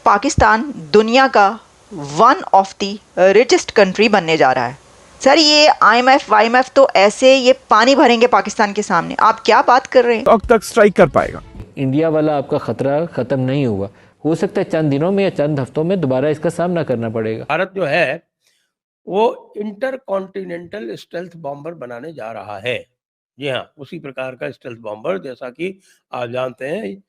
पाकिस्तान दुनिया का one of the richest country बनने जा रहा है। सर ये आईएमएफ वाईएमएफ तो ऐसे ये पानी भरेंगे पाकिस्तान के सामने, आप क्या बात कर रहे हैं? अब तक स्ट्राइक कर पाएगा। इंडिया वाला आपका खतरा खत्म नहीं हुआ, हो सकता है चंद दिनों में या चंद हफ्तों में दोबारा इसका सामना करना पड़ेगा। भारत जो है वो इंटर कॉन्टिनेंटल स्टेल्थ बॉम्बर बनाने जा रहा है। जी हाँ, उसी प्रकार का स्टेल्थ बॉम्बर जैसा कि आप जानते हैं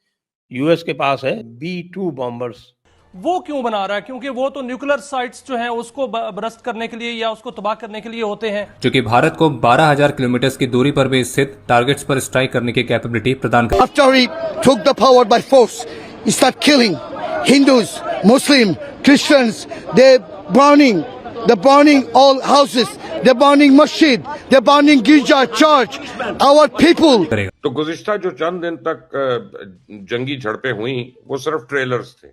यूएस के पास है B-2 बॉम्बर्स। वो क्यों बना रहा है? क्योंकि वो तो न्यूक्लियर साइट्स जो हैं उसको बरस्ट करने के लिए या उसको तबाह करने के लिए होते हैं, जो कि भारत को 12,000 किलोमीटर की दूरी पर भी स्थित टारगेट्स पर स्ट्राइक करने की कैपेबिलिटी प्रदान कर। After he took the power by force, he started killing Hindus, Muslims, Christians. They're burning all houses. They're burning masjid. They're burning girja, church. Our people. तो गुज़िश्ता जो चंद दिन तक जंगी झड़पें हुई वो सिर्फ ट्रेलर्स थे,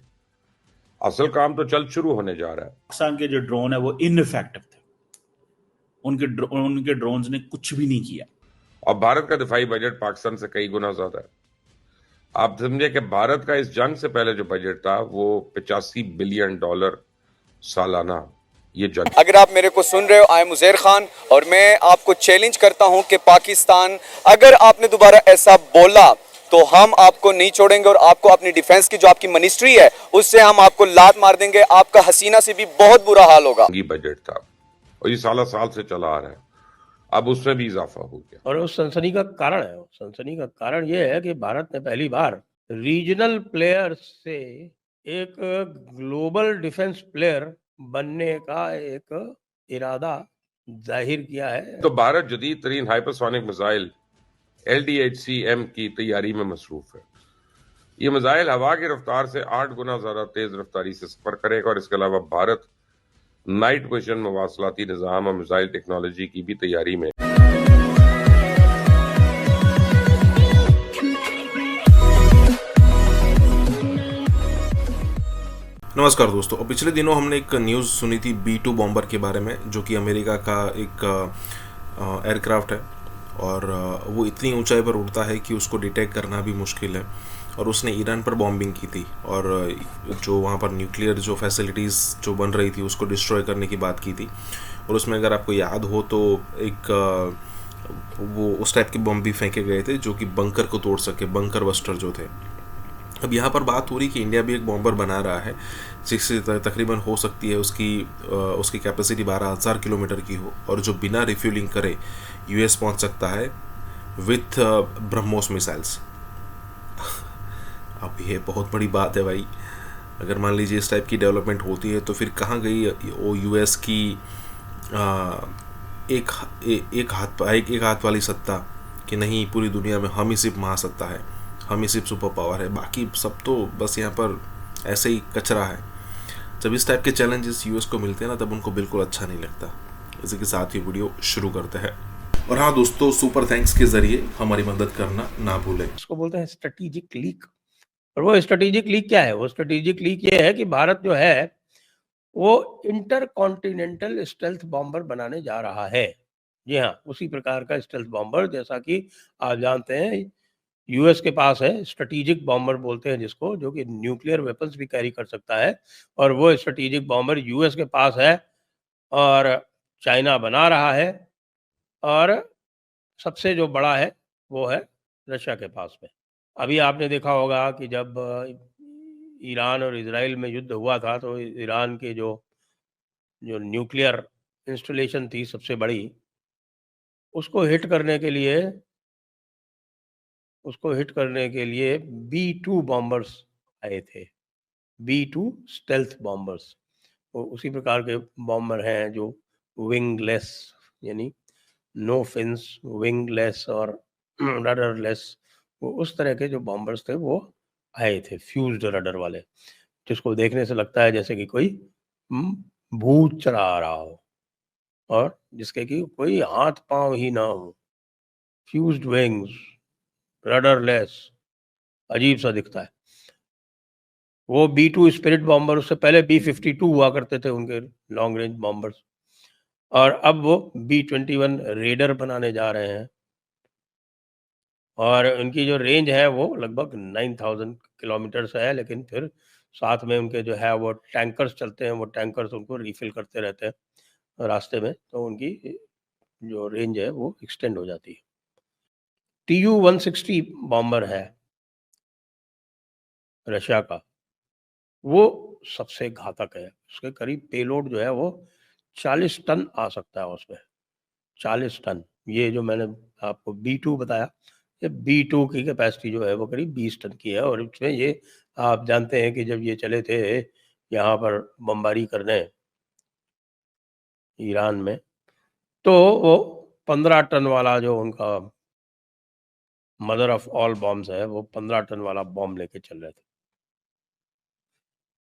असल काम तो जल्द शुरू होने जा रहा है। पाकिस्तान के जो ड्रोन है वो इनइफेक्टिव थे, उनके ड्रोन्स ने कुछ भी नहीं किया। और भारत का दिफाई बजट पाकिस्तान से कई गुना ज्यादा है। आप समझे कि भारत का इस जंग से पहले जो बजट था वो $85 बिलियन सालाना। ये जंग, अगर आप मेरे को सुन रहे हो, आई एम उज़ैर खान और मैं आपको चैलेंज करता हूं कि पाकिस्तान अगर आपने दोबारा ऐसा बोला तो हम आपको नहीं छोड़ेंगे और आपको अपनी डिफेंस की जो आपकी मिनिस्ट्री है उससे हम आपको लात मार देंगे। आपका हसीना से भी बहुत बुरा हाल होगा। बजट था और ये साल से चला आ रहा है, अब उसमें भी इजाफा हो गया। और उस सनसनी का कारण है, सनसनी का कारण यह है कि भारत ने पहली बार रीजनल प्लेयर से एक ग्लोबल डिफेंस प्लेयर बनने का एक इरादा जाहिर किया है। तो भारत जदीद तरीन हाइपरसोनिक मिसाइल LDHCM की तैयारी में मसरूफ है। ये मिसाइल हवा की रफ्तार से 8 गुना ज्यादा तेज रफ्तारी से सफर करेगा और इसके अलावा भारत नाइट विजन मवासलाती निजाम और मिसाइल टेक्नोलॉजी की भी तैयारी में। नमस्कार दोस्तों, पिछले दिनों हमने एक न्यूज़ सुनी थी B-2 बॉम्बर के बारे में, जो कि अमेरिका का एक एयरक्राफ्ट है और वो इतनी ऊंचाई पर उड़ता है कि उसको डिटेक्ट करना भी मुश्किल है। और उसने ईरान पर बॉम्बिंग की थी और जो वहाँ पर न्यूक्लियर जो फैसिलिटीज़ जो बन रही थी उसको डिस्ट्रॉय करने की बात की थी। और उसमें अगर आपको याद हो तो एक वो उस टाइप के बम भी फेंके गए थे जो कि बंकर को तोड़ सके, बंकर बस्टर जो थे। अब यहाँ पर बात हो रही कि इंडिया भी एक बॉम्बर बना रहा है जिससे तकरीबन हो सकती है उसकी कैपेसिटी 12,000 किलोमीटर की हो और जो बिना रिफ्यूलिंग करे यूएस पहुँच सकता है विथ ब्रह्मोस मिसाइल्स। अब ये बहुत बड़ी बात है भाई। अगर मान लीजिए इस टाइप की डेवलपमेंट होती है तो फिर कहाँ गई वो यूएस की एक हाथ वाली सत्ता कि नहीं पूरी दुनिया में हम ही सिर्फ महासत्ता है, हम ही सिर्फ सुपर पावर है, बाकी सब तो बस यहाँ पर ऐसे ही कचरा है। जब इस टाइप के चैलेंजेस यूएस को मिलते हैं ना तब उनको बिल्कुल अच्छा नहीं लगता। इसी के साथ ही वीडियो शुरू करते हैं। और हाँ दोस्तों, सुपर थैंक्स के जरिए हमारी मदद करना ना भूलें। इसको बोलते हैं स्ट्रेटेजिक लीक। और वो स्ट्रेटेजिक लीक क्या है? वो स्ट्रेटेजिक लीक ये है कि भारत जो है वो इंटर कॉन्टिनेंटल स्टेल्थ बॉम्बर बनाने जा रहा है। जी हाँ, उसी प्रकार का स्टेल्थ बॉम्बर जैसा कि आप जानते हैं यूएस के पास है, स्ट्रेटेजिक बॉम्बर बोलते हैं जिसको, जो कि न्यूक्लियर वेपन्स भी कैरी कर सकता है। और वो स्ट्रेटेजिक बॉम्बर यूएस के पास है और चाइना बना रहा है और सबसे जो बड़ा है वो है रशिया के पास में। अभी आपने देखा होगा कि जब ईरान और इजराइल में युद्ध हुआ था तो ईरान के जो न्यूक्लियर इंस्टॉलेशन थी सबसे बड़ी, उसको हिट करने के लिए B-2 बॉम्बर्स आए थे, B-2 स्टेल्थ बॉम्बर्स। वो उसी प्रकार के बॉम्बर हैं जो विंगलेस, यानी नो फिन्स, विंगलेस और रडरलेस, वो उस तरह के जो बॉम्बर्स थे वो आए थे, फ्यूज्ड रडर वाले, जिसको देखने से लगता है जैसे कि कोई भूत चढ़ा आ रहा हो और जिसके कि कोई हाथ पांव ही ना हो, फ्यूज्ड विंग्स, रडरलेस, अजीब सा दिखता है। वो B-2 स्पिरिट बॉम्बर, उससे पहले B-52 हुआ करते थे उनके लॉन्ग रेंज बॉम्बर्स, और अब वो B-21 रेडर बनाने जा रहे हैं और उनकी जो रेंज है वो लगभग 9,000 किलोमीटर से है, लेकिन फिर साथ में उनके जो है वो टैंकर्स चलते हैं, वो टैंकर्स उनको रिफिल करते रहते हैं रास्ते में, तो उनकी जो रेंज है वो एक्सटेंड हो जाती है। TU-160 बॉम्बर है रशिया का, वो सबसे घातक है। उसके करीब पेलोड जो है वो 40 टन आ सकता है उसमें, 40 टन। ये जो मैंने आपको B2 बताया, ये B2 की कैपेसिटी जो है वो करीब 20 टन की है। और इसमें ये आप जानते हैं कि जब ये चले थे यहाँ पर बमबारी करने ईरान में, तो वो 15 टन वाला जो उनका मदर ऑफ ऑल बॉम्ब्स है, वो 15 टन वाला बॉम्ब लेके चल रहे थे।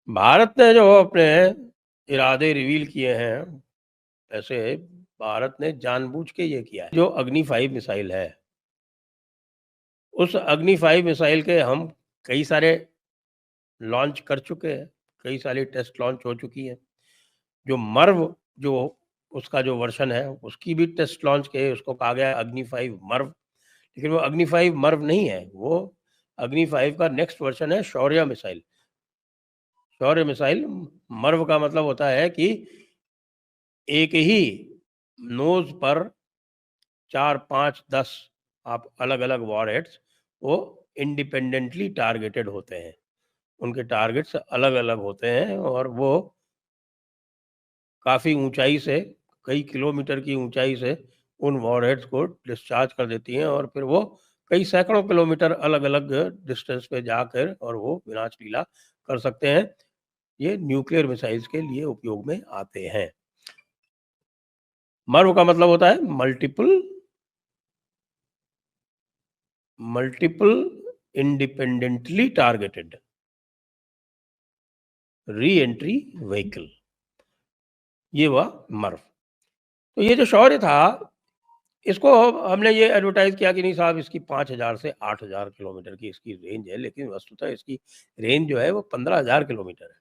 भारत ने जो अपने इरादे रिवील किए हैं, ऐसे भारत ने जानबूझ के ये किया है। जो अग्नि 5 मिसाइल है, उस अग्नि 5 मिसाइल के हम कई सारे लॉन्च कर चुके हैं, कई सारी टेस्ट लॉन्च हो चुकी हैं। जो मर्व जो उसका जो वर्जन है, उसकी भी टेस्ट लॉन्च के उसको कहा गया है अग्नि 5 मर्व, लेकिन वो अग्नि 5 मर्व नहीं है, वो अग्नि 5 का नेक्स्ट वर्जन है शौर्य मिसाइल। शौर्य मिसाइल मर्व का मतलब होता है कि एक ही नोज पर 4, 5, 10 आप अलग-अलग वॉरहेड्स वो इंडिपेंडेंटली टारगेटेड होते हैं। उनके टारगेट्स अलग-अलग होते हैं और वो काफ़ी ऊंचाई से, कई किलोमीटर की ऊंचाई से उन वॉरहेड्स को डिस्चार्ज कर देती हैं और फिर वो कई सैकड़ों किलोमीटर अलग-अलग डिस्टेंस पे जाकर और वो विनाश लीला कर सकते हैं। ये न्यूक्लियर मिसाइल्स के लिए उपयोग में आते हैं। मर्व का मतलब होता है multiple independently targeted re entry vehicle, ये हुआ मर्व। तो ये जो शौर्य था, इसको हमने ये एडवर्टाइज किया कि नहीं साहब इसकी 5000 से 8000 किलोमीटर की इसकी रेंज है, लेकिन वस्तुतः इसकी रेंज जो है वो 15000 किलोमीटर है।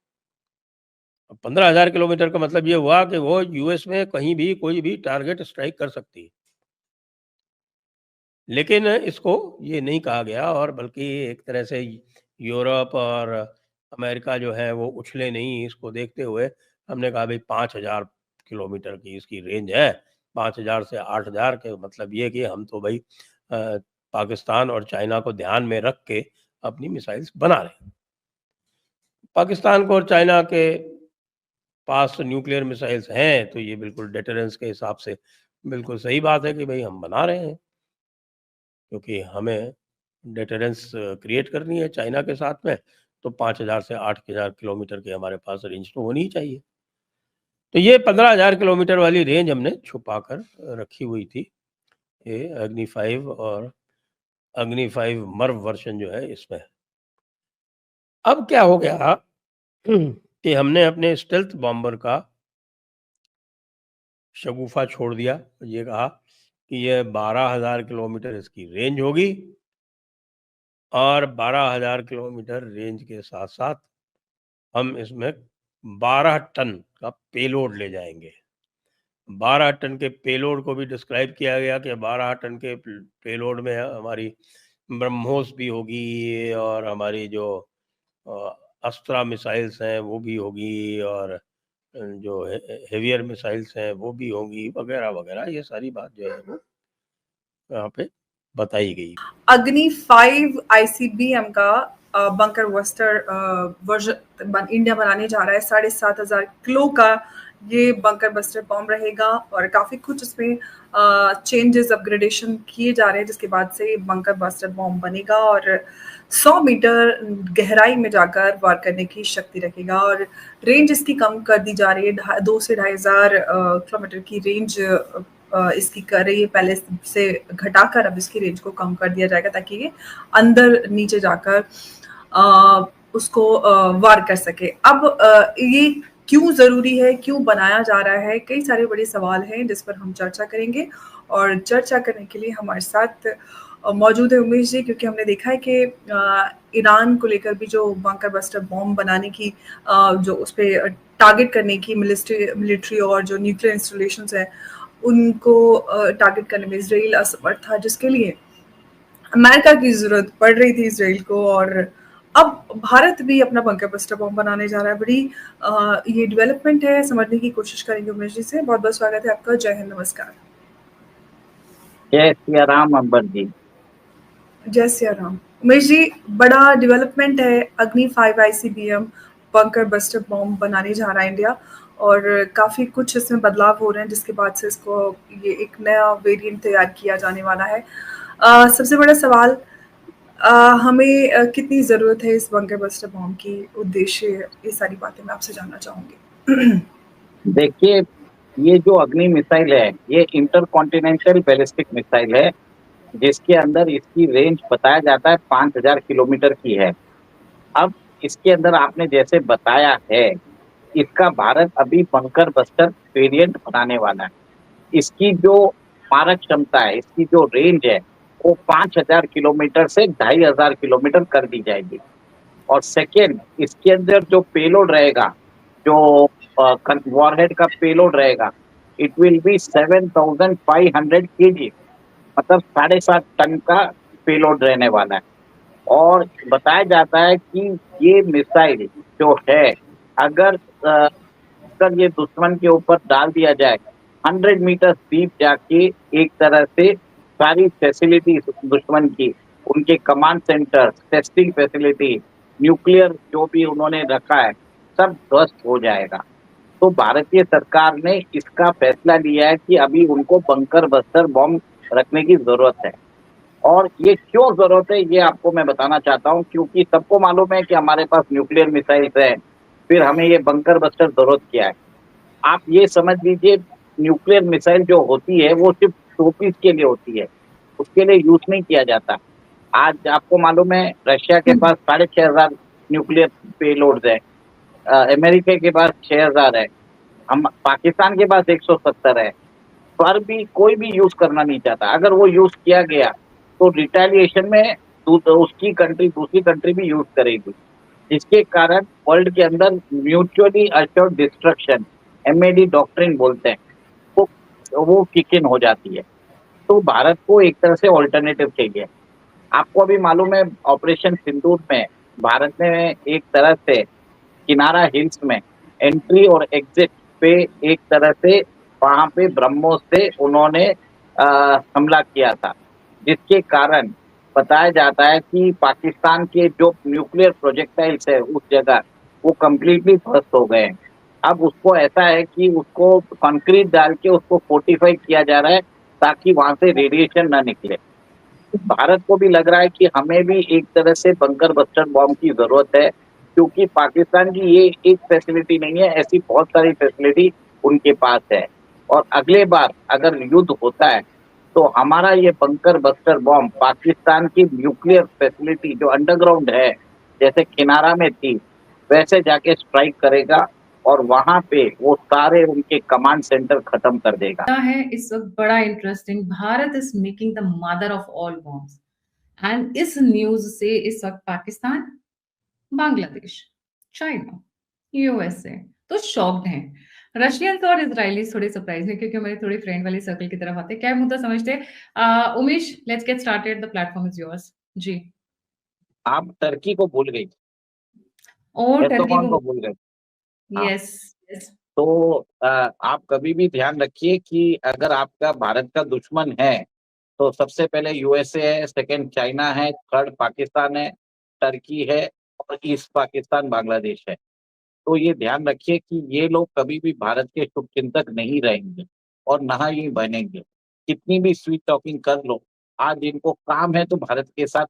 अब 15000 किलोमीटर का मतलब ये हुआ कि वो यूएस में कहीं भी कोई भी टारगेट स्ट्राइक कर सकती है। लेकिन इसको ये नहीं कहा गया और बल्कि एक तरह से यूरोप और अमेरिका जो है वो उछले नहीं, इसको देखते हुए हमने कहा भाई 5000 किलोमीटर की इसकी रेंज है, 5000 से 8000 के मतलब ये कि हम तो भाई पाकिस्तान और चाइना को ध्यान में रख के अपनी मिसाइल्स बना रहे हैं। पाकिस्तान को और चाइना के पास न्यूक्लियर मिसाइल्स हैं, तो ये बिल्कुल डेटरेंस के हिसाब से बिल्कुल सही बात है कि भाई हम बना रहे हैं, क्योंकि हमें डेटरेंस क्रिएट करनी है चाइना के साथ में, तो 5000 से 8000 किलोमीटर की हमारे पास रेंज तो होनी ही चाहिए। तो ये 15000 किलोमीटर वाली रेंज हमने छुपा कर रखी हुई थी, ये अग्नि 5 और अग्नि 5 मर्व वर्जन जो है इसमें। अब क्या हो गया कि हमने अपने स्टेल्थ बॉम्बर का शगुफा छोड़ दिया, ये कहा कि ये 12000 किलोमीटर इसकी रेंज होगी और 12000 किलोमीटर रेंज के साथ साथ हम इसमें 12 टन का पेलोड ले जाएंगे। 12 टन के पेलोड को भी डिस्क्राइब किया गया कि 12 टन के पेलोड में हमारी ब्रह्मोस भी होगी और हमारी जो अस्त्रा मिसाइल्स हैं वो भी होगी और जो हेवियर मिसाइल्स हैं वो भी होंगी वगैरह वगैरह, ये सारी बात जो है वो यहाँ पे बताई गई। अग्नि 5 ICBM का बंकर बस्टर वर्जन इंडिया बनाने जा रहा है। 7500 किलो का ये बंकर बस्टर बॉम्ब रहेगा और काफी कुछ इसमें चेंजेस अपग्रेडेशन किए जा रहे हैं, जिसके बाद से ये बंकर बस्टर बॉम्ब बनेगा और 100 मीटर गहराई में जाकर वार करने की शक्ति रखेगा और रेंज इसकी कम कर दी जा रही है। 2 से 2500 किलोमीटर की रेंज इसकी कर रही है, पहले से घटाकर अब इसकी रेंज को कम कर दिया जाएगा ताकि ये अंदर नीचे जाकर उसको वार कर सके। अब ये क्यों जरूरी है, क्यों बनाया जा रहा है, कई सारे बड़े सवाल हैं जिस पर हम चर्चा करेंगे और चर्चा करने के लिए हमारे साथ मौजूद है उमेश जी, क्योंकि हमने देखा है कि ईरान को लेकर भी जो बंकर बस्टर बॉम्ब बनाने की जो उस पर टारगेट करने की मिलिट्री और जो न्यूक्लियर इंस्टॉलेशंस हैं उनको टारगेट करने में इजराइल असमर्थ था, जिसके लिए अमेरिका की जरूरत पड़ रही थी इजराइल को। और अब भारत भी अपना बंकर बस्टर बॉम्ब बनाने जा रहा है। बड़ी ये डेवलपमेंट है, समझने की कोशिश करेंगे उमेश जी से। बहुत बहुत स्वागत है आपका। जय हिंद, नमस्कार। जय सिया राम अंबर जी। जय सिया राम। उमेश जी, बड़ा डेवलपमेंट है, अग्नि 5 ICBM बंकर बस्टर बॉम्ब बनाने जा रहा है इंडिया, और काफ़ी कुछ इसमें बदलाव हो रहे हैं, जिसके बाद से इसको ये एक नया वेरिएंट तैयार किया जाने वाला है। सबसे बड़ा सवाल, हमें कितनी ज़रूरत है इस बंकर बस्टर बॉम्ब की, उद्देश्य, ये सारी बातें मैं आपसे जानना चाहूँगी। देखिए, ये जो अग्नि मिसाइल है, ये इंटरकॉन्टिनेंटल बैलिस्टिक मिसाइल है, जिसके अंदर इसकी रेंज बताया जाता है 5000 किलोमीटर की है। अब इसके अंदर आपने जैसे बताया है, इसका भारत अभी बंकर बस्टर वेरिएंट बनाने वाला है। इसकी जो मारक क्षमता है, इसकी जो रेंज है, वो 5000 किलोमीटर से 2500 किलोमीटर कर दी जाएगी। और सेकेंड, इसके अंदर जो पेलोड रहेगा, जो वॉरहेड का पेलोड रहेगा, इट विल बी 7500 kg, मतलब 7.5 टन का पेलोड रहने वाला है। और बताया जाता है कि ये मिसाइल जो है, अगर ये दुश्मन के ऊपर डाल दिया जाए, 100 मीटर डीप जाके एक तरह से सारी फैसिलिटी दुश्मन की, उनके command centre, testing facility, nuclear जो भी उन्होंने रखा है, सब ध्वस्त हो जाएगा। तो भारतीय सरकार ने इसका फैसला लिया है कि अभी उनको बंकर बस्टर बॉम्ब रखने की जरूरत है। और ये क्यों जरूरत है, ये आपको मैं बताना चाहता हूँ। क्योंकि सबको मालूम है कि हमारे पास न्यूक्लियर मिसाइल्स है, फिर हमें ये बंकर बस्टर जरूरत क्या है। आप ये समझ लीजिए, न्यूक्लियर मिसाइल जो होती है वो सिर्फ शोपीस के लिए होती है, उसके लिए यूज नहीं किया जाता। आज आपको मालूम है, रशिया के पास 6500 न्यूक्लियर पेलोड्स है, अमेरिका के पास 6000 है, हम पाकिस्तान के पास 170 है, पर भी कोई भी यूज करना नहीं चाहता। अगर वो यूज किया गया तो रिटेलिएशन में उसकी कंट्री, दूसरी कंट्री भी यूज करेगी, जिसके कारण वर्ल्ड के अंदर mutually assured destruction, MAD doctrine बोलते हैं, वो किक इन हो जाती है। तो भारत को एक तरह से ऑल्टरनेटिव चाहिए। आपको अभी मालूम है, ऑपरेशन सिंदूर में भारत ने एक तरह से किनारा हिल्स में एंट्री और एग्जिट पे एक तरह से वहां पे ब्रह्मोस से उन्होंने हमला किया था, जिसके कारण बताया जाता है कि पाकिस्तान के जो न्यूक्लियर प्रोजेक्टाइल्स है उस जगह, वो कंप्लीटली ध्वस्त हो गए हैं। अब उसको ऐसा है कि उसको कंक्रीट डाल के उसको फोर्टिफाई किया जा रहा है, ताकि वहां से रेडिएशन ना निकले। भारत को भी लग रहा है कि हमें भी एक तरह से बंकर बस्टर बॉम्ब की जरूरत है, क्योंकि पाकिस्तान की ये एक फैसिलिटी नहीं है, ऐसी बहुत सारी फैसिलिटी उनके पास है। और अगले बार अगर युद्ध होता है तो हमारा ये बंकर बस्टर बॉम्ब पाकिस्तान की न्यूक्लियर फैसिलिटी जो अंडरग्राउंड है, जैसे किनारा में थी, वैसे जाके स्ट्राइक करेगा और वहां पे वो सारे उनके कमांड सेंटर खत्म कर देगा। है इस वक्त बड़ा interesting, Bharat is making the mother of all bombs, and इस न्यूज से इस वक्त पाकिस्तान, बांग्लादेश, चाइना, USA तो शॉक्ड हैं। रशियंस और इजरायलीज थोड़े सरप्राइज हैं, क्योंकि हमारे थोड़े फ्रेंड वाले सर्कल की तरफ आते हैं। क्या मुद्दा समझते हैं? Umesh, let's get started, the platform is yours. जी, आप टर्की को भूल गई, और टर्की एर्दोगान को भूल गए। हाँ। यस यस, तो आप कभी भी ध्यान रखिए कि अगर आपका भारत का दुश्मन है तो सबसे पहले USA है, सेकंड चाइना है, थर्ड पाकिस्तान है, टर्की है, और ईस्ट पाकिस्तान बांग्लादेश है। तो ये ध्यान रखिए कि ये लोग कभी भी भारत के शुभचिंतक नहीं रहेंगे और ना ही बनेंगे। कितनी भी स्वीट टॉकिंग कर लो, आज इनको काम है तो भारत के साथ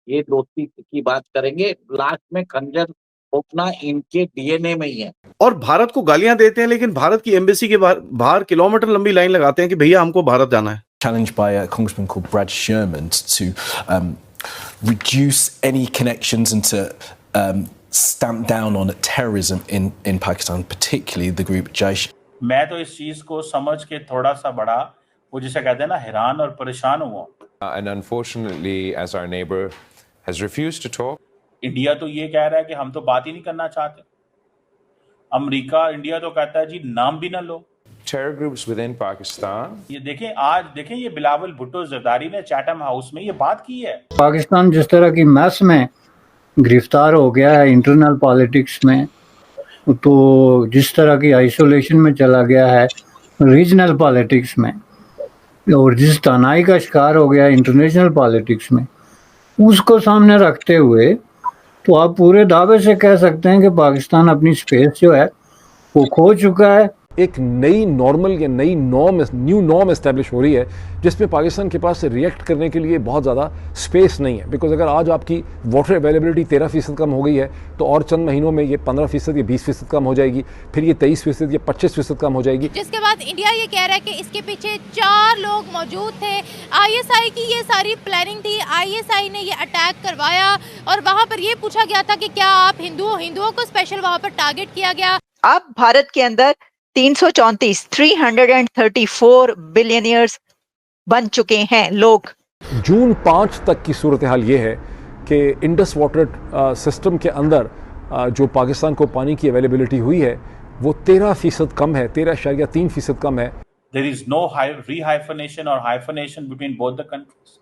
ये दोस्ती की बात करेंगे। लास्ट में खंजर घोंपना इनके DNA में ही है। और भारत को गालियां देते हैं, लेकिन भारत की एम्बेसी के बाहर किलोमीटर लंबी लाइन लगाते हैं कि भैया हमको भारत जाना है। Challenged by a congressman called Brad Sherman to reduce any connections and to stamp down on terrorism in Pakistan, particularly the group Jaish. मैं तो इस चीज को समझ के थोड़ा सा बड़ा, वो जिसे कहते हैं ना, हैरान और परेशान हुआ। And unfortunately, as our neighbor has refused to talk. India तो ये कह रहा है कि हम तो बात ही नहीं करना चाहते। अमेरिका, इंडिया तो कहता है जी नाम भी ना लो। Terror groups within Pakistan. ये देखें, आज देखें, ये बिलावल भुट्टो जरदारी ने चैटम हाउस में ये बात की है। पाकिस्तान जिस तरह की मैस में गिरफ्तार हो गया है इंटरनल पॉलिटिक्स में, तो जिस तरह की आइसोलेशन में चला गया है रीजनल पॉलिटिक्स में, और जिस तनाई का शिकार हो गया है इंटरनेशनल पॉलिटिक्स में, उसको सामने रखते हुए तो आप पूरे दावे से कह सकते हैं कि पाकिस्तान अपनी स्पेस जो है वो खो चुका है। एक नई नॉर्मल या नई न्यू नॉर्म एस्टेब्लिश हो रही है जिसमें पाकिस्तान के पास रिएक्ट करने के लिए बहुत ज़्यादा स्पेस नहीं है। बिकॉज अगर आज आपकी वाटर अवेलेबिलिटी 13% कम हो गई है तो और चंद महीनों में ये 15% या 20% कम हो जाएगी, फिर ये 23% या 25% कम हो जाएगी। जिसके बाद इंडिया ये कह रहा है कि इसके पीछे 4 लोग मौजूद थे, ISI की ये सारी प्लानिंग थी, ISI ने ये अटैक करवाया और वहाँ पर ये पूछा गया था कि क्या आप हिंदुओं को स्पेशल वहाँ पर टारगेट किया गया। अब भारत के अंदर 334 बिलियनियर्स बन चुके हैं लोग। जून 5 तक की सूरत हाल ये है कि इंडस वाटर सिस्टम के अंदर जो पाकिस्तान को पानी की अवेलेबिलिटी हुई है वो 13% कम है, 13.3% कम है। There is no rehyphenation or hyphenation between both the countries.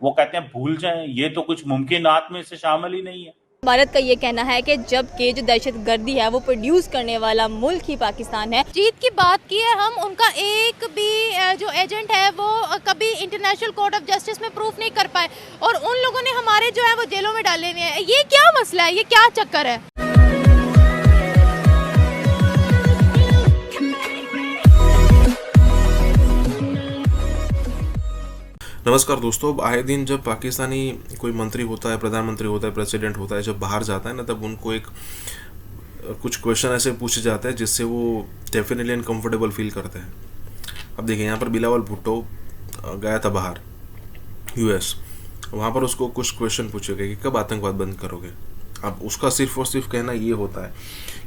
वो कहते हैं भूल जाएं, ये तो कुछ मुमकिनात में से शामिल ही नहीं है। भारत का ये कहना है कि जबकि जो दहशतगर्दी है वो प्रोड्यूस करने वाला मुल्क ही पाकिस्तान है। जीत की बात की है हम, उनका एक भी जो एजेंट है वो कभी इंटरनेशनल कोर्ट ऑफ जस्टिस में प्रूफ नहीं कर पाए और उन लोगों ने हमारे जो है वो जेलों में डाले हुए हैं। ये क्या मसला है, ये क्या चक्कर है? नमस्कार दोस्तों, आए दिन जब पाकिस्तानी कोई मंत्री होता है, प्रधानमंत्री होता है, प्रेसिडेंट होता है, जब बाहर जाता है ना, तब उनको कुछ क्वेश्चन ऐसे पूछे जाते हैं जिससे वो डेफिनेटली अनकम्फर्टेबल फील करते हैं। अब देखिए, यहाँ पर बिलावल भुट्टो गया था बाहर US, वहाँ पर उसको कुछ क्वेश्चन पूछे गए कि कब आतंकवाद बंद करोगे। अब उसका सिर्फ और सिर्फ कहना ये होता है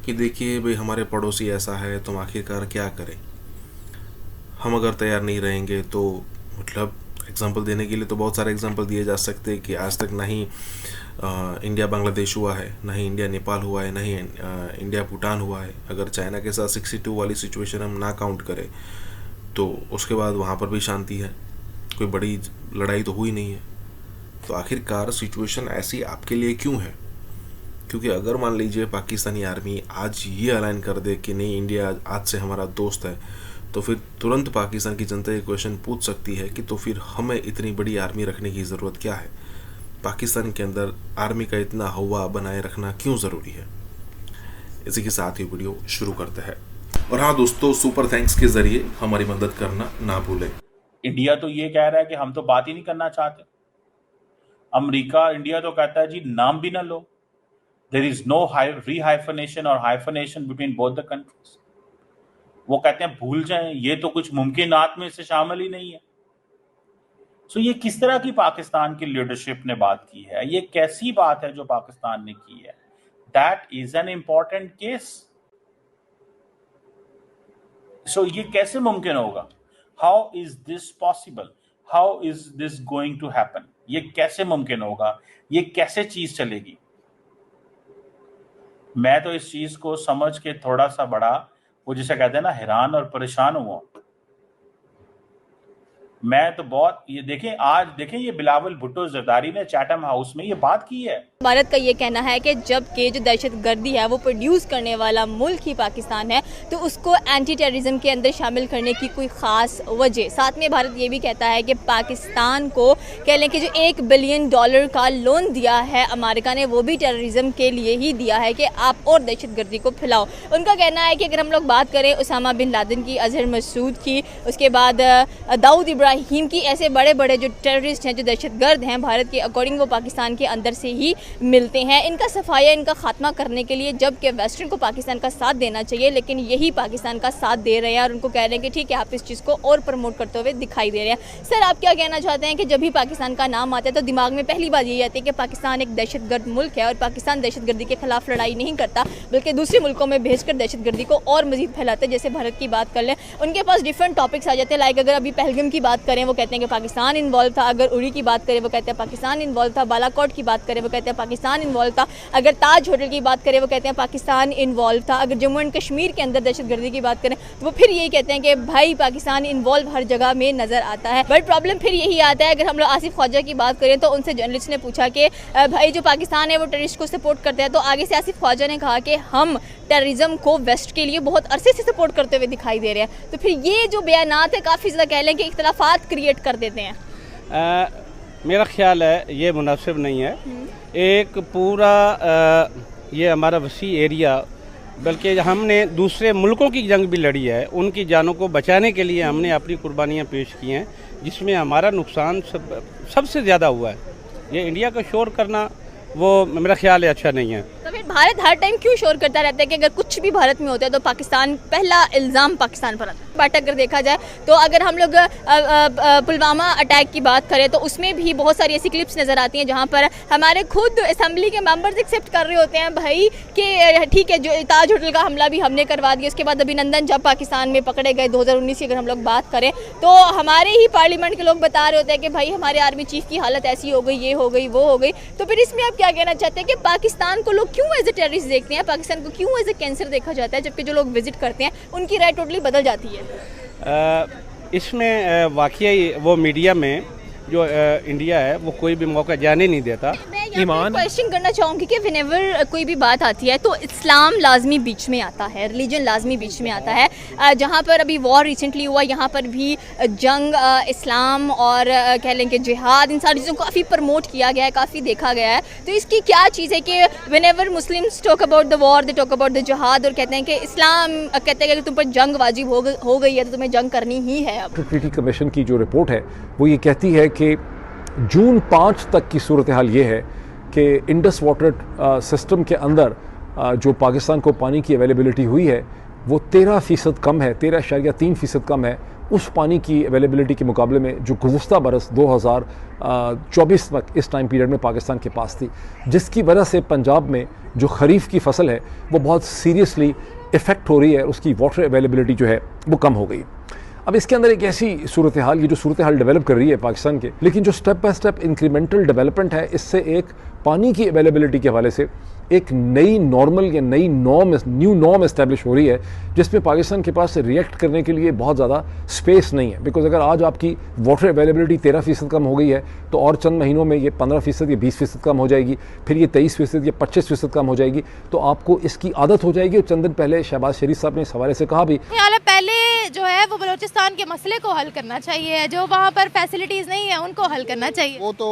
कि देखिए भाई, हमारे पड़ोसी ऐसा है, तुम आखिरकार क्या करें, हम अगर तैयार नहीं रहेंगे तो मतलब एग्जाम्पल देने के लिए तो बहुत सारे एग्जाम्पल दिए जा सकते हैं कि आज तक ना ही इंडिया बांग्लादेश हुआ है, ना ही इंडिया नेपाल हुआ है, ना ही इंडिया भूटान हुआ है। अगर चाइना के साथ 62 वाली सिचुएशन हम ना काउंट करें तो उसके बाद वहाँ पर भी शांति है, कोई बड़ी लड़ाई तो हुई नहीं है। तो आखिरकार सिचुएशन ऐसी आपके लिए क्यों है? क्योंकि अगर मान लीजिए पाकिस्तानी आर्मी आज ये अलाइन कर दे कि नहीं, इंडिया आज से हमारा दोस्त है, तो फिर तुरंत पाकिस्तान की जनता ये क्वेश्चन पूछ सकती है कि तो फिर हमें इतनी बड़ी आर्मी रखने की ज़रूरत क्या है? पाकिस्तान के अंदर आर्मी का इतना हवा बनाए रखना क्यों ज़रूरी है? इसी के साथ ही वीडियो शुरू करते हैं। और हाँ दोस्तों, सुपर थैंक्स के ज़रिए हमारी मदद करना ना भूलें। इंडिया तो ये कह रहा है कि हम तो बात ही नहीं करना चाहते। अमेरिका, इंडिया तो कहता है जी नाम भी ना लो। देयर इज नो rehyphenation और hyphenation between both the countries. वो कहते हैं भूल जाएं, ये तो कुछ मुमकिनात में से शामिल ही नहीं है। सो ये किस तरह की पाकिस्तान की लीडरशिप ने बात की है? ये कैसी बात है जो पाकिस्तान ने की है? That is an important case. So ये कैसे मुमकिन होगा? How is this possible? How is this going to happen? ये कैसे मुमकिन होगा? ये कैसे चीज चलेगी? मैं तो इस चीज को समझ के थोड़ा सा बड़ा, वो जिसे कहते हैं ना, हैरान और परेशान हुआ। मैं तो बहुत, ये देखें, आज देखें, ये बिलावल भुट्टो जरदारी ने चैटम हाउस में ये बात की है। भारत का ये कहना है कि जबकि जो दहशतगर्दी है वो प्रोड्यूस करने वाला मुल्क ही पाकिस्तान है, तो उसको एंटी टेररिज्म के अंदर शामिल करने की कोई ख़ास वजह। साथ में भारत ये भी कहता है कि पाकिस्तान को कह लें कि जो $1 बिलियन का लोन दिया है अमेरिका ने, वो भी टेररिज्म के लिए ही दिया है कि आप और दहशतगर्दी को फैलाओ। उनका कहना है कि अगर हम लोग बात करें उसामा बिन लादेन की, अजहर मसूद की, उसके बाद दाऊद इब्राहिम की, ऐसे बड़े बड़े जो टेररिस्ट हैं, जो दहशतगर्द हैं, भारत के अकॉर्डिंग वो पाकिस्तान के अंदर से ही मिलते हैं। इनका सफाया, इनका खात्मा करने के लिए जबकि वेस्टर्न को पाकिस्तान का साथ देना चाहिए, लेकिन यही पाकिस्तान का साथ दे रहे हैं और उनको कह रहे हैं कि ठीक है, आप इस चीज़ को और प्रमोट करते हुए दिखाई दे रहे हैं। सर, आप क्या कहना चाहते हैं कि जब भी पाकिस्तान का नाम आता है तो दिमाग में पहली बात यही आती है कि पाकिस्तान एक दहशतगर्द मुल्क है और पाकिस्तान दहशतगर्दी के खिलाफ लड़ाई नहीं करता, बल्कि दूसरे मुल्कों में भेजकर दहशतगर्दी को और मजीद फैलाते हैं। जैसे भारत की बात कर लें, उनके पास डिफरेंट टॉपिक्स आ जाते हैं। लाइक अगर अभी पहलगाम की बात करें, वो कहते हैं कि पाकिस्तान इन्वॉल्व था। अगर उड़ी की बात करें, वो कहते हैं पाकिस्तान इन्वॉल्व था। बालाकोट की बात करें, वो कहते हैं पाकिस्तान इन्वॉल्व था। अगर ताज होटल की बात करें वो कहते हैं पाकिस्तान इन्वॉल्व था। अगर जम्मू एंड कश्मीर के अंदर दहशतगर्दी की बात करें तो वो फिर यही कहते हैं कि भाई पाकिस्तान इन्वॉल्व हर जगह में नज़र आता है। बट प्रॉब्लम फिर यही आता है, अगर हम लोग आसिफ ख्वाजा की बात करें तो उनसे जर्नलिस्ट ने पूछा कि भाई जो पाकिस्तान है वो टेररिस्ट को सपोर्ट करता है, तो आगे से आसिफ ख्वाजा ने कहा कि हम टेररिज्म को वेस्ट के लिए बहुत अरसे से सपोर्ट करते हुए दिखाई दे रहे हैं। तो फिर ये जो बयानात है काफ़ी ज़्यादा कह लें कि इख्तलाफात क्रिएट कर देते हैं। मेरा ख्याल है ये मुनासिब नहीं है। एक पूरा ये हमारा वसी एरिया, बल्कि हमने दूसरे मुल्कों की जंग भी लड़ी है, उनकी जानों को बचाने के लिए हमने अपनी कुर्बानियाँ पेश की हैं, जिसमें हमारा नुकसान सबसे ज़्यादा हुआ है। ये इंडिया का शोर करना वो मेरा ख्याल है अच्छा नहीं है। तो फिर भारत हर टाइम क्यों शोर करता रहता है कि अगर कुछ भी भारत में होता है तो पाकिस्तान, पहला इल्ज़ाम पाकिस्तान पर आता है। बट अगर देखा जाए तो अगर हम लोग पुलवामा अटैक की बात करें तो उसमें भी बहुत सारी ऐसी क्लिप्स नज़र आती हैं जहाँ पर हमारे खुद असम्बली के मेंबर्स एक्सेप्ट कर रहे होते हैं भाई कि ठीक है, जो ताज होटल का हमला भी हमने करवा दिया। उसके बाद अभिनंदन जब पाकिस्तान में पकड़े गए 2019 की अगर हम लोग बात करें तो हमारे ही पार्लियामेंट के लोग बता रहे होते हैं कि भाई हमारे आर्मी चीफ की हालत ऐसी हो गई, ये हो गई, वो हो गई। तो फिर इसमें आप क्या कहना चाहते हैं कि पाकिस्तान को लोग क्यों एज ए टेररिस्ट देखते हैं, पाकिस्तान को क्यों एज ए कैंसर देखा जाता है, जबकि जो लोग विजिट करते हैं उनकी राय टोटली बदल जाती है? इसमें वाकई वो मीडिया में जो इंडिया है वो कोई भी मौका जाने नहीं देता। ईमान क्वेश्चन करना चाहूँगी कि व्हेनेवर कोई भी बात आती है तो इस्लाम लाजमी बीच में आता है, रिलीजन लाजमी बीच में आता है। जहाँ पर अभी वॉर रिसेंटली हुआ यहाँ पर भी जंग, इस्लाम और कह लें कि जिहाद, इन सारी चीज़ों को काफ़ी प्रमोट किया गया है, काफ़ी देखा गया है। तो इसकी क्या चीज़ है कि whenever Muslims talk about the war, they talk about the जिहाद, और कहते हैं कि इस्लाम कहते हैं कि अगर तुम पर जंग वाजिब हो गई है तो तुम्हें जंग करनी ही है। अब ट्रीटी कमीशन की जो रिपोर्ट है वो ये कहती है कि जून 5 तक की सूरत हाल ये है कि इंडस वाटर सिस्टम के अंदर जो पाकिस्तान को पानी की अवेलेबिलिटी हुई है वो 13% कम है, 13.3% कम है उस पानी की अवेलेबिलिटी के मुकाबले में जो गुज़श्ता बरस 2024 तक इस टाइम पीरियड में पाकिस्तान के पास थी, जिसकी वजह से पंजाब में जो खरीफ की फसल है वो बहुत सीरियसली इफ़ेक्ट हो रही है, उसकी वाटर अवेलेबिलिटी जो है वो कम हो गई। अब इसके अंदर एक ऐसी सूरत हाल, ये जो सूरत हाल डेवलप कर रही है पाकिस्तान के, लेकिन जो step by step incremental development है, इससे एक पानी की अवेलेबिलिटी के हवाले से एक नई नॉर्मल या नई न्यू नॉर्म इस्टेब्लिश हो रही है, जिसमें पाकिस्तान के पास रिएक्ट करने के लिए बहुत ज़्यादा स्पेस नहीं है। बिकॉज अगर आज आपकी वाटर अवेलेबिलिटी 13% कम हो गई है तो और चंद महीनों में ये 15% या 20% कम हो जाएगी, फिर ये 23% या 25% कम हो जाएगी, तो आपको इसकी आदत हो जाएगी। और चंद दिन पहले शहबाज शरीफ साहब ने इस हवाले से कहा भी, पहले जो है वो बलूचिस्तान के मसले को हल करना चाहिए, जो वहाँ पर फैसिलिटीज़ नहीं है उनको हल करना चाहिए। वो तो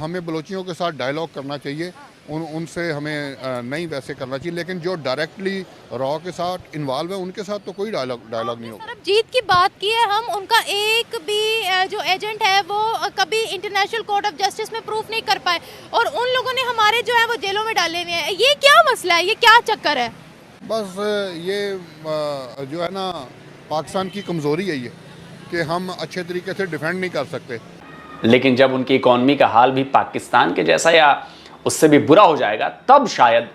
हमें बलोचियों के साथ डायलॉग करना चाहिए, उनसे हमें नहीं वैसे करना चाहिए, लेकिन जो डायरेक्टली रॉ के साथ इन्वॉल्व है उनके साथ तो कोई डायलॉग नहीं होगा। जीत की बात की है हम, उनका एक भी जो एजेंट है वो कभी इंटरनेशनल कोर्ट ऑफ जस्टिस में प्रूफ नहीं कर पाए, और उन लोगों ने हमारे जो है वो जेलों में डाले हुए हैं। ये क्या मसला है, ये क्या चक्कर है? बस ये जो है ना पाकिस्तान की कमज़ोरी है ये कि हम अच्छे तरीके से डिफेंड नहीं कर सकते। लेकिन जब उनकी इकॉनमी का हाल भी पाकिस्तान के जैसा या उससे भी बुरा हो जाएगा तब शायद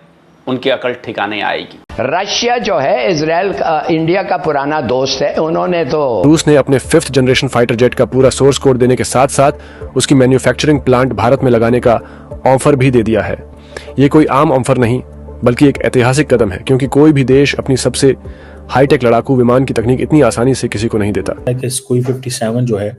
उनकी अकल ठिकाने आएगी। रशिया जो है इजराइल इंडिया का पुराना दोस्त है, उन्होंने तो रूस ने अपने 5th जनरेशन फाइटर जेट का पूरा सोर्स कोड देने के साथ साथ उसकी मैन्युफैक्चरिंग प्लांट भारत में लगाने का ऑफर भी दे दिया है। ये कोई आम ऑफर नहीं बल्कि एक ऐतिहासिक कदम है, क्योंकि कोई भी देश अपनी सबसे हाईटेक लड़ाकू विमान की तकनीक इतनी आसानी से किसी को नहीं देता। सुखोई 57 जो है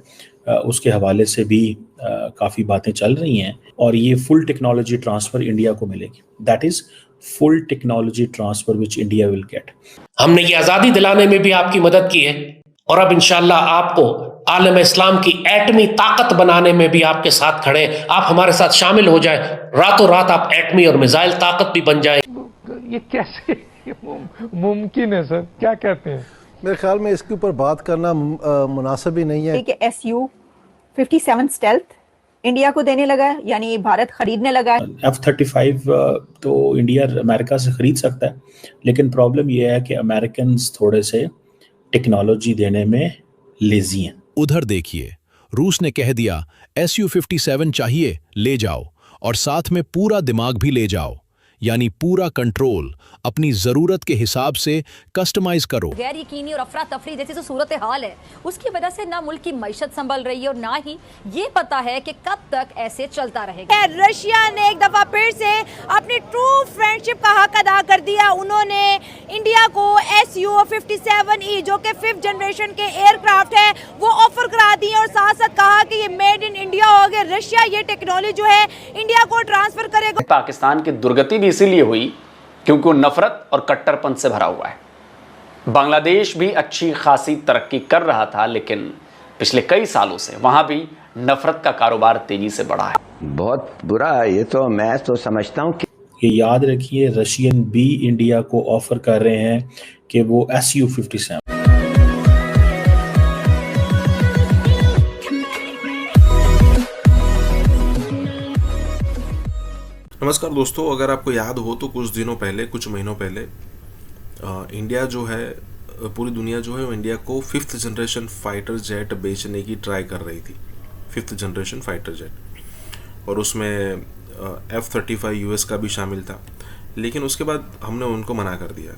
उसके हवाले से भी काफ़ी बातें चल रही हैं, और ये फुल टेक्नोलॉजी ट्रांसफ़र इंडिया को मिलेगी। That is full technology transfer which India will get. हमने ये आज़ादी दिलाने में भी आपकी मदद की है, और अब इंशाल्लाह आपको आलम इस्लाम की एटमी ताकत बनाने में भी आपके साथ खड़े। आप हमारे साथ शामिल हो जाए, रातों रात आप एटमी और मिसाइल ताकत भी बन जाए। ये कैसे मुमकिन है सर, क्या कहते हैं? मेरे ख्याल में इसके ऊपर बात करना मुनासिब ही नहीं है। SU-57 स्टेल्थ इंडिया को देने लगा है, यानी भारत खरीदने लगा है। F-35 तो इंडिया अमेरिका से खरीद सकता है, लेकिन प्रॉब्लम यह है कि अमेरिकन थोड़े से टेक्नोलॉजी देने में लेजी हैं। उधर देखिए, रूस ने कह दिया SU-57 चाहिए ले जाओ, और साथ में पूरा दिमाग भी ले जाओ। यानी पूरा कंट्रोल अपनी जरूरत के हिसाब से कस्टमाइज करो। गैर यकीनी और अफरा तफरी जैसी जो सूरत हाल है उसकी वजह से ना मुल्क की मईशत संभल रही है और ना ही ये पता है कि कब तक ऐसे चलता रहेगा। रशिया ने एक दफा फिर से अपनी ट्रू फ्रेंडशिप का हक अदा कर दिया। उन्होंने इंडिया को Su-57E जो कि 5th जनरेशन के एयरक्राफ्ट है वो ऑफर करा दी और साथ साथ कहा कि ये मेड इन इंडिया हो गया। रशिया ये टेक्नोलॉजी जो है इंडिया को ट्रांसफर करेगा। पाकिस्तान की दुर्गति भी इसीलिए हुई क्योंकि वो नफरत और कट्टरपन से भरा हुआ है। बांग्लादेश भी अच्छी खासी तरक्की कर रहा था लेकिन पिछले कई सालों से वहां भी नफरत का कारोबार तेजी से बढ़ा है। बहुत बुरा है ये तो, मैं तो समझता हूँ कि ये याद रखिए, रशियन भी इंडिया को ऑफर कर रहे हैं कि वो Su-57 नमस्कार दोस्तों, अगर आपको याद हो तो कुछ दिनों पहले, कुछ महीनों पहले इंडिया जो है, पूरी दुनिया जो है वो इंडिया को 5th जनरेशन फाइटर जेट बेचने की ट्राई कर रही थी। 5th जनरेशन फाइटर जेट, और उसमें F-35 US का भी शामिल था, लेकिन उसके बाद हमने उनको मना कर दिया।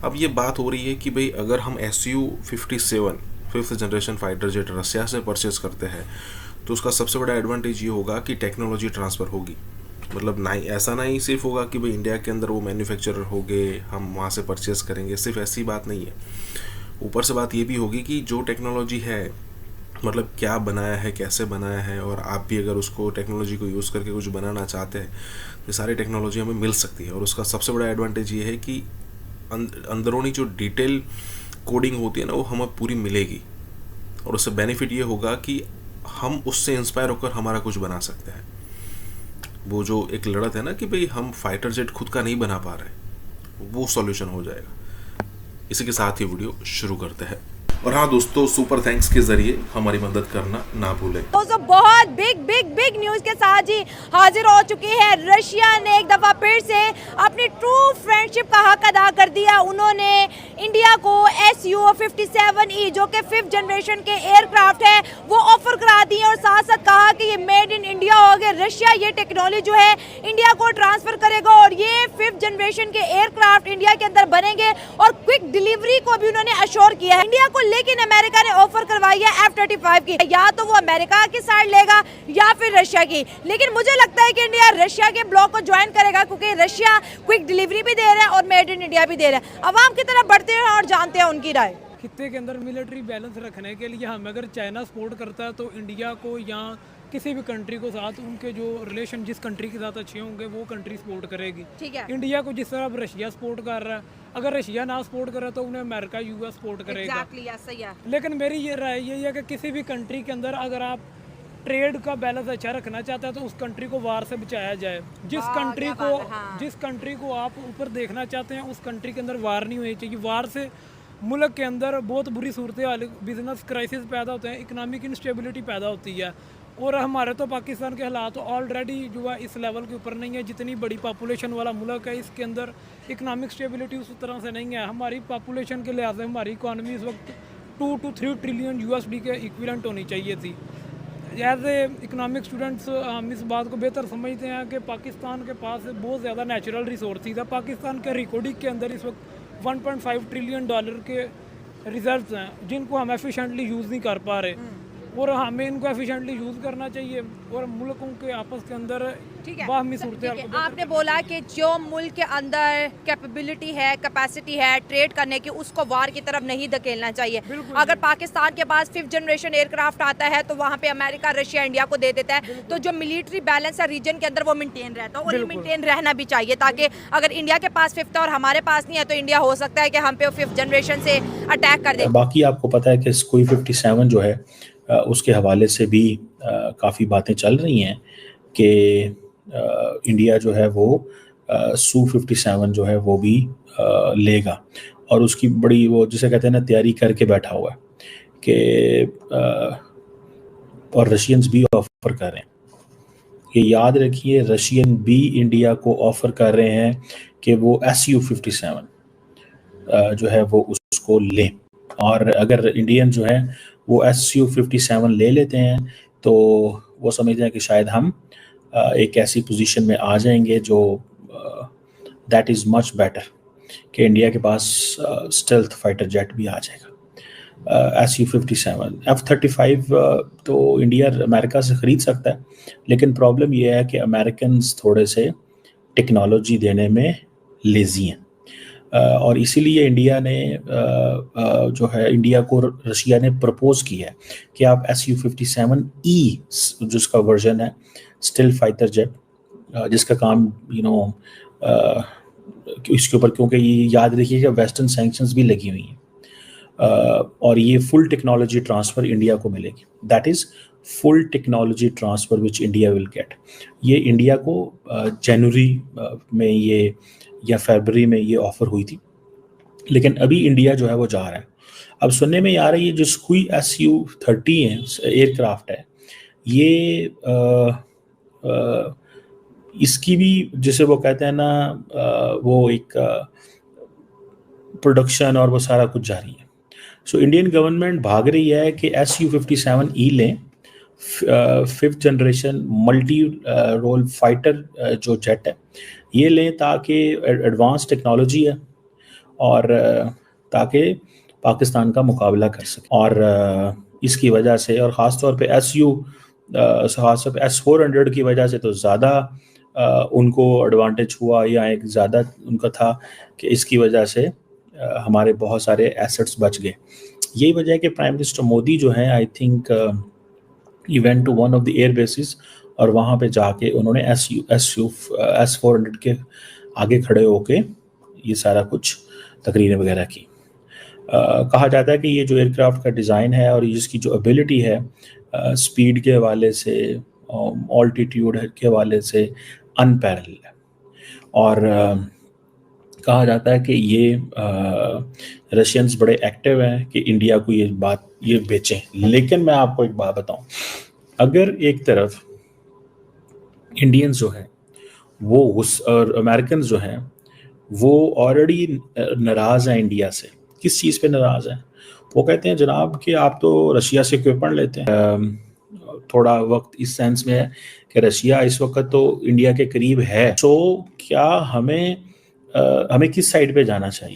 अब ये बात हो रही है कि भाई अगर हम Su-57 5th generation fighter jet रसिया से परचेज करते हैं तो उसका सबसे बड़ा एडवांटेज ये होगा कि टेक्नोलॉजी ट्रांसफ़र होगी। मतलब नहीं, ऐसा नहीं सिर्फ होगा कि भाई इंडिया के अंदर वो मैन्युफैक्चरर हो गए, हम वहाँ से परचेज करेंगे, सिर्फ ऐसी बात नहीं है। ऊपर से बात ये भी होगी कि जो टेक्नोलॉजी है, मतलब क्या बनाया है, कैसे बनाया है, और आप भी अगर उसको टेक्नोलॉजी को यूज़ करके कुछ बनाना चाहते हैं तो सारी टेक्नोलॉजी हमें मिल सकती है। और उसका सबसे बड़ा एडवांटेज ये है कि अंदरूनी जो डिटेल कोडिंग होती है ना, वो हमें पूरी मिलेगी। और उससे बेनिफिट ये होगा कि हम उससे इंस्पायर होकर हमारा कुछ बना सकते हैं। वो जो एक लड़त है ना कि भाई हम फाइटर जेट खुद का नहीं बना पा रहे, वो सॉल्यूशन हो जाएगा। इसी के साथ ही वीडियो शुरू करते हैं। और हाँ दोस्तों, सुपर थैंक्स के जरिए हमारी मदद करना ना भूलें। तो बहुत बिग न्यूज के साथ ही हाजिर हो चुकी है। रशिया ने एक दफा फिर से अपनी ट्रू फ्रेंडशिप का हक अदा कर दिया। उन्होंने इंडिया को Su-57E जो कि 5th जनरेशन के एयरक्राफ्ट है वो ऑफर करा दी और साथ साथ कहा कि ये मेड इन इंडिया हो गया। रशिया ये टेक्नोलॉजी जो है इंडिया को ट्रांसफर करेगा और ये 5th जनरेशन के एयरक्राफ्ट इंडिया के अंदर बनेंगे और क्विक डिलीवरी को भी उन्होंने अश्योर किया है इंडिया को। लेकिन अमेरिका ने ऑफर करवाई है F-35 की, या तो वो अमेरिका की साइड लेगा या फिर रशिया की। लेकिन मुझे लगता है कि इंडिया रशिया के ब्लॉक को ज्वाइन करेगा क्योंकि रशिया क्विक डिलीवरी भी दे रहा है और मेड इन इंडिया भी दे रहा है। अवाम की तरफ बढ़ते हैं और जानते हैं उनकी राय। खित्ते के अंदर मिलिट्री बैलेंस रखने के लिए हम अगर चाइना सपोर्ट करता है तो इंडिया को या किसी भी कंट्री को साथ उनके जो रिलेशन जिस कंट्री के साथ अच्छे होंगे वो कंट्री सपोर्ट करेगी। ठीक है। इंडिया को जिस तरह अब रशिया सपोर्ट कर रहा है, अगर रशिया ना सपोर्ट करे तो उन्हें अमेरिका US सपोर्ट करेगा। सही है। लेकिन मेरी ये राय यही है कि किसी भी कंट्री के अंदर अगर आप ट्रेड का बैलेंस अच्छा रखना चाहते हैं तो उस कंट्री को वार से बचाया जाए। जिस कंट्री को आप ऊपर देखना चाहते हैं उस कंट्री के अंदर वार नहीं होनी चाहिए। वार से मुल्क के अंदर बहुत बुरी सूरत हाल, बिजनेस क्राइसिस पैदा होते हैं, इकनॉमिक इंस्टेबिलिटी पैदा होती है। और हमारे तो पाकिस्तान के हालात ऑलरेडी जो है इस लेवल के ऊपर नहीं है। जितनी बड़ी पॉपुलेशन वाला मुल्क है इसके अंदर इकनॉमिक स्टेबिलिटी उस तरह से नहीं है। हमारी पॉपुलेशन के लिहाज से हमारी इकॉनमी इस वक्त 2 to 3 ट्रिलियन USD के इक्विवेलेंट होनी चाहिए थी। एज ए इकनॉमिक स्टूडेंट्स हम इस बात को बेहतर समझते हैं कि पाकिस्तान के पास बहुत ज़्यादा नेचुरल रिसोर्सेज है। पाकिस्तान के रिकॉर्डिंग के अंदर इस वक्त $1.5 ट्रिलियन के रिजर्व्स हैं जिनको हम एफिशिएंटली यूज़ नहीं कर पा रहे और हमें इनको एफिशिएंटली यूज़ करना चाहिए और मुल्कों के आपस के अंदर बाहमी सूरत। आपने बोला कि जो मुल्क के अंदर कैपेबिलिटी है, कैपेसिटी है ट्रेड करने की, उसको वार की तरफ नहीं धकेलना चाहिए। अगर पाकिस्तान के पास 5th जनरेशन एयरक्राफ्ट आता है तो वहाँ पे अमेरिका, रशिया, इंडिया को दे देता है, तो जो मिलिट्री बैलेंस है रीजन के अंदर वो मेंटेन रहता है और ये मेंटेन रहना भी चाहिए ताकि अगर इंडिया के पास 5th और हमारे पास नहीं है तो इंडिया हो सकता है कि हम पे 5th जनरेशन से अटैक कर दे। बाकी आपको पता है कि Su-57 जो है उसके हवाले से भी काफ़ी बातें चल रही हैं कि इंडिया जो है वो Su-57 जो है वो भी लेगा और उसकी बड़ी वो जिसे कहते हैं ना तैयारी करके बैठा हुआ है कि और रशियंस भी ऑफर कर रहे हैं। ये याद रखिए, रशियन भी इंडिया को ऑफर कर रहे हैं कि वो Su-57 जो है वो उसको लें। और अगर इंडियन जो है वो Su-57 ले लेते हैं तो वो समझते हैं कि शायद हम एक ऐसी पोजीशन में आ जाएंगे जो दैट इज़ मच बेटर कि इंडिया के पास स्टेल्थ फाइटर जेट भी आ जाएगा। Su-57 F-35 तो इंडिया अमेरिका से ख़रीद सकता है, लेकिन प्रॉब्लम यह है कि अमेरिकन्स थोड़े से टेक्नोलॉजी देने में लेज़ी हैं, और इसीलिए इंडिया ने जो है इंडिया को रशिया ने प्रपोज़ किया है कि आप Su-57E जिसका वर्जन है स्टिल फाइटर जेट, जिसका काम इसके ऊपर, क्योंकि ये याद रखिएगा वेस्टर्न सैंक्शंस भी लगी हुई हैं, और ये फुल टेक्नोलॉजी ट्रांसफ़र इंडिया को मिलेगी। That is full technology transfer which India will get. ये इंडिया को जनवरी में ये या फरवरी में ये ऑफ़र हुई थी, लेकिन अभी इंडिया जो है वो जा रहा है। अब सुनने में आ रही है जो सुखोई Su-30 एयरक्राफ्ट है, ये इसकी भी जिसे वो कहते हैं ना, वो एक प्रोडक्शन और वो सारा कुछ जारी है। सो इंडियन गवर्नमेंट भाग रही है कि Su-57E लें, 5th generation multi role fighter जो जेट है ये लें, ताकि एडवांस टेक्नोलॉजी है और ताकि पाकिस्तान का मुकाबला कर सके। और इसकी वजह से, और ख़ास तौर पे S-400 की वजह से तो ज़्यादा उनको एडवांटेज हुआ, या एक ज़्यादा उनका था कि इसकी वजह से हमारे बहुत सारे एसेट्स बच गए। यही वजह है कि प्राइम मिनिस्टर मोदी जो है, I think he went to one of the air bases, और वहाँ पे जाके उन्होंने S-400 के आगे खड़े होके ये सारा कुछ तकरीरें वगैरह की। कहा जाता है कि ये जो एयरक्राफ्ट का डिज़ाइन है और इसकी जो एबिलिटी है, स्पीड के हवाले से, ऑल्टीट्यूड के हवाले से अनपैरेलल है, और कहा जाता है कि ये रशियंस बड़े एक्टिव हैं कि इंडिया को ये बेचें। लेकिन मैं आपको एक बात बताऊं, अगर एक तरफ इंडियंस जो है वो और अमेरिकन जो हैं वो ऑलरेडी नाराज़ हैं इंडिया से। किस चीज़ पे नाराज़ हैं? वो कहते हैं जनाब कि आप तो रशिया से इक्विपमेंट लेते हैं। थोड़ा वक्त इस सेंस में है कि रशिया इस वक्त तो इंडिया के करीब है, तो क्या हमें किस साइड पे जाना चाहिए?